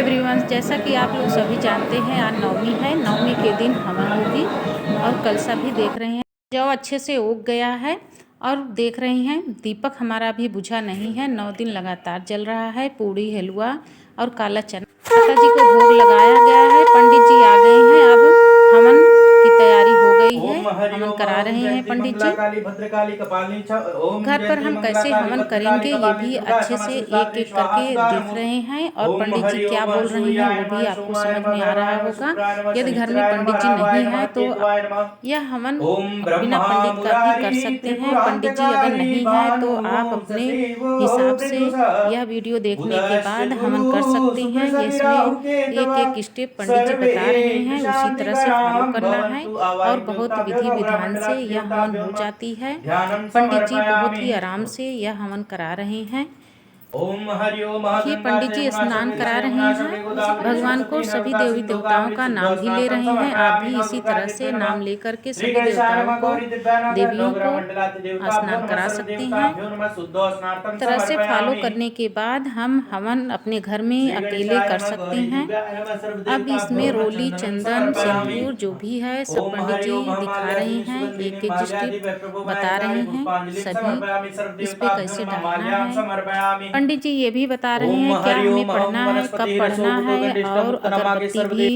Everyone, जैसा कि आप लोग सभी जानते हैं, आज नवमी है। नवमी के दिन हवन होगी और कलशा भी देख रहे हैं। जौ अच्छे से उग गया है और देख रहे हैं दीपक हमारा अभी बुझा नहीं है। 9 दिन लगातार जल रहा है। पूड़ी, हलवा और काला चना माता जी को भोग लगाया गया है। पंडित जी आ गए हैं। अब हवन की तैयारी हो गई है। हवन करा रहे हैं पंडित जी। घर पर हम कैसे हवन करेंगे ये भी अच्छे से एक एक करके देख रहे हैं और पंडित जी क्या बोल रहे हैं वो भी आपको समझ में आ रहा होगा। यदि घर में पंडित जी नहीं है तो यह हवन बिना पंडित का भी कर सकते हैं। पंडित जी अगर नहीं है तो आप अपने हिसाब से यह वीडियो देखने के बाद हवन कर सकते हैं। इसमें एक एक स्टेप पंडित जी बता रहे हैं, उसी तरह से फॉलो करना है और बहुत विधि विधान से यह हवन हो जाती है। पंडित जी बहुत ही आराम से यह हवन करा रहे हैं। ये पंडित जी स्नान करा रहे हैं। भगवान को सभी देवी देवताओं का नाम भी ले रहे हैं। आप भी इसी तरह से नाम लेकर के सभी देवताओं को, देवियों को स्नान करा सकते हैं। तरह से फॉलो करने के बाद हम हवन अपने घर में अकेले कर सकते हैं। अब इसमें रोली, चंदन, सिंदूर जो भी है सब पंडित जी दिखा रहे हैं, एक एक स्टेप बता रहे हैं सभी इस पे कैसे डालना है। पंडित जी ये भी बता रहे हैं क्या हमें पढ़ना है, कब पढ़ना है और अगरबत्ती भी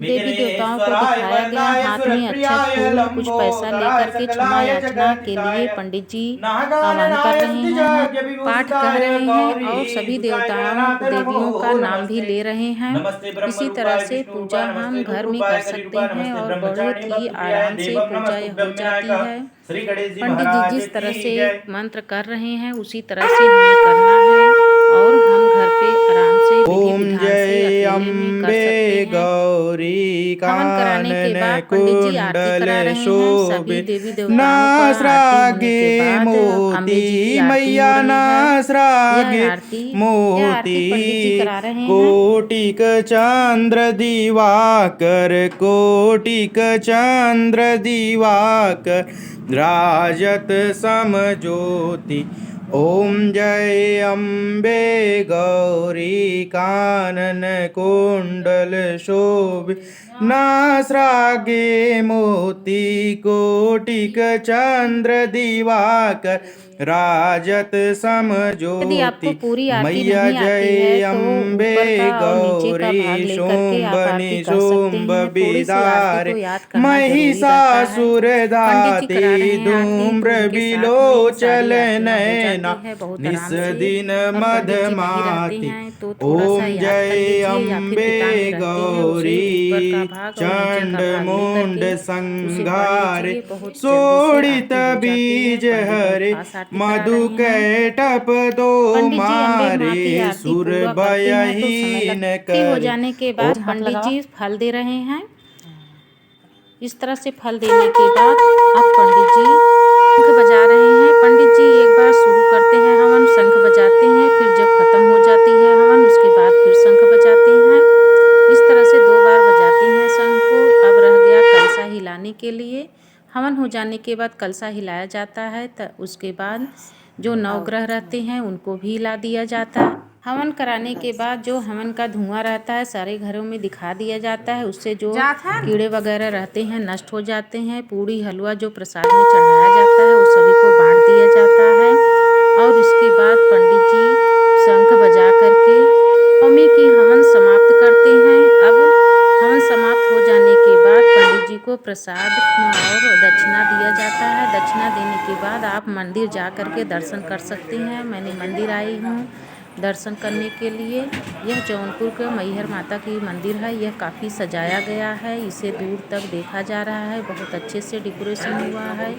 देवी देवताओं को दिखाया गया। हाथ में अच्छा फूल, कुछ पैसा लेकर के क्षमा याचना के लिए पंडित जी आह्वान कर रहे हैं, पाठ कह रहे हैं और सभी देवताओं देवियों का नाम भी ले रहे हैं। इसी तरह से पूजा हम घर में कर सकते हैं और बहुत ही आराम से पूजा हो जाती है। पंडित जी जिस तरह से मंत्र कर रहे हैं उसी तरह से हमें करना है और हम घर पे आराम से विधि विधान से अकेले में कर सकते हैं। हवन कराने के बाद पंडित जी आरती करा रहे हैं। सभी देवी देवताओं पर आरती होने के बाद अम्बे जी की आरती हो रही है। यह आरती पंडित जी करा रहे हैं। कोटिक चंद्र दिवाकर, कोटिक चंद्र दिवाकर, राजत समज्योति। ओम जय अम्बे गौरी, कानन कुंडल शोभि, नासरागे मोती, कोटिक चंद्र दिवाकर, राजत समज्योति। मैया जय अम्बे गौरी, शुंभनि शुंभ बिदारे, महिषासुर धात्री, धूम्र बिलोचन नयना, निस दिन मधमाती। ओम जय अम्बे गौरी, चंड मुंड संघारे, शोणित बीज हरे, मधु कैटप दो मारे, सुर भयहीन कर। हो जाने के बाद पंडित जी फल दे रहे हैं। इस तरह से फल देने के बाद अब पंडित जी शंख बजा रहे हैं। पंडित जी एक बार शुरू करते हैं हवन, शंख बजाते हैं, फिर जब खत्म हो जाती है हवन उसके बाद फिर शंख बजाते हैं। इस तरह से 2 बार बजाते हैं शंख को। अब रह गया कलशा हिलाने के लिए। हवन हो जाने के बाद कलशा हिलाया जाता है, तो उसके बाद जो नवग्रह रहते हैं उनको भी हिला दिया जाता है। हवन कराने के बाद जो हवन का धुआं रहता है सारे घरों में दिखा दिया जाता है। उससे जो कीड़े वगैरह रहते हैं नष्ट हो जाते हैं। पूड़ी, हलवा जो प्रसाद में चढ़ाया जाता है वो सभी को बांट दिया जाता है और इसके बाद पंडित जी शंख बजा करके नवमी की हवन समाप्त करते हैं। अब हवन समाप्त हो जाने के बाद पंडित जी को प्रसाद और दक्षिणा दिया जाता है। दक्षिणा देने के बाद आप मंदिर जा कर के दर्शन कर सकते हैं। मैंने मंदिर आई हूँ दर्शन करने के लिए। यह जौनपुर का मैहर माता की मंदिर है। यह काफ़ी सजाया गया है, इसे दूर तक देखा जा रहा है। बहुत अच्छे से डेकोरेशन हुआ है।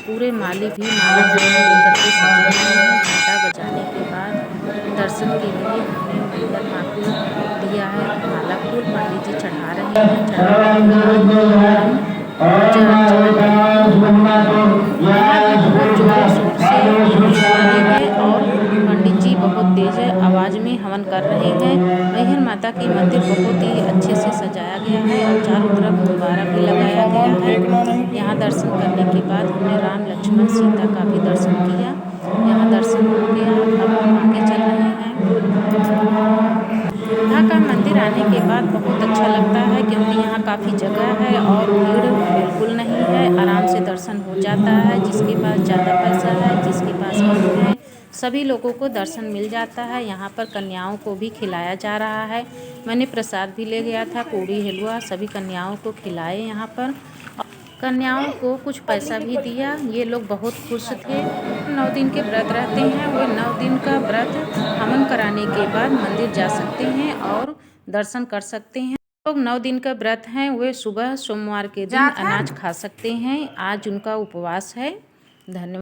पूरे माली भी माला लेकर के सजे हुए हैं। घंटा बजाने के बाद दर्शन के लिए हमने मैहर माँ को दिया है माला फूल। पंडित जी चढ़ा रहे हैं। चढ़ाने के बाद और पंडित जी बहुत तेज आवाज़ में हवन कर रहे हैं। मैहर माता की मंदिर बहुत ही अच्छे से सजाया गया है और चारों तरफ गुब्बारा भी लगाया गया है। यहाँ दर्शन करने के बाद हमने राम, लक्ष्मण, सीता का भी दर्शन किया। यहाँ दर्शन हो गया। अब हम आगे चल रहे हैं। मंदिर आने के बाद बहुत अच्छा लगता है, क्योंकि यहाँ काफ़ी जगह है और भीड़ बिल्कुल नहीं है, आराम से दर्शन हो जाता है। जिसके पास ज़्यादा पैसा है, जिसके पास कम है, सभी लोगों को दर्शन मिल जाता है। यहाँ पर कन्याओं को भी खिलाया जा रहा है। मैंने प्रसाद भी ले गया था, पूड़ी हलवा सभी कन्याओं को खिलाए यहाँ पर। कन्याओं को कुछ पैसा भी दिया। ये लोग बहुत खुश थे। 9 दिन के व्रत रहते हैं, वे 9 दिन का व्रत हवन कराने के बाद मंदिर जा सकते हैं और दर्शन कर सकते हैं। लोग 9 दिन का व्रत हैं, वे सुबह सोमवार के दिन अनाज खा सकते हैं। आज उनका उपवास है। धन्यवाद।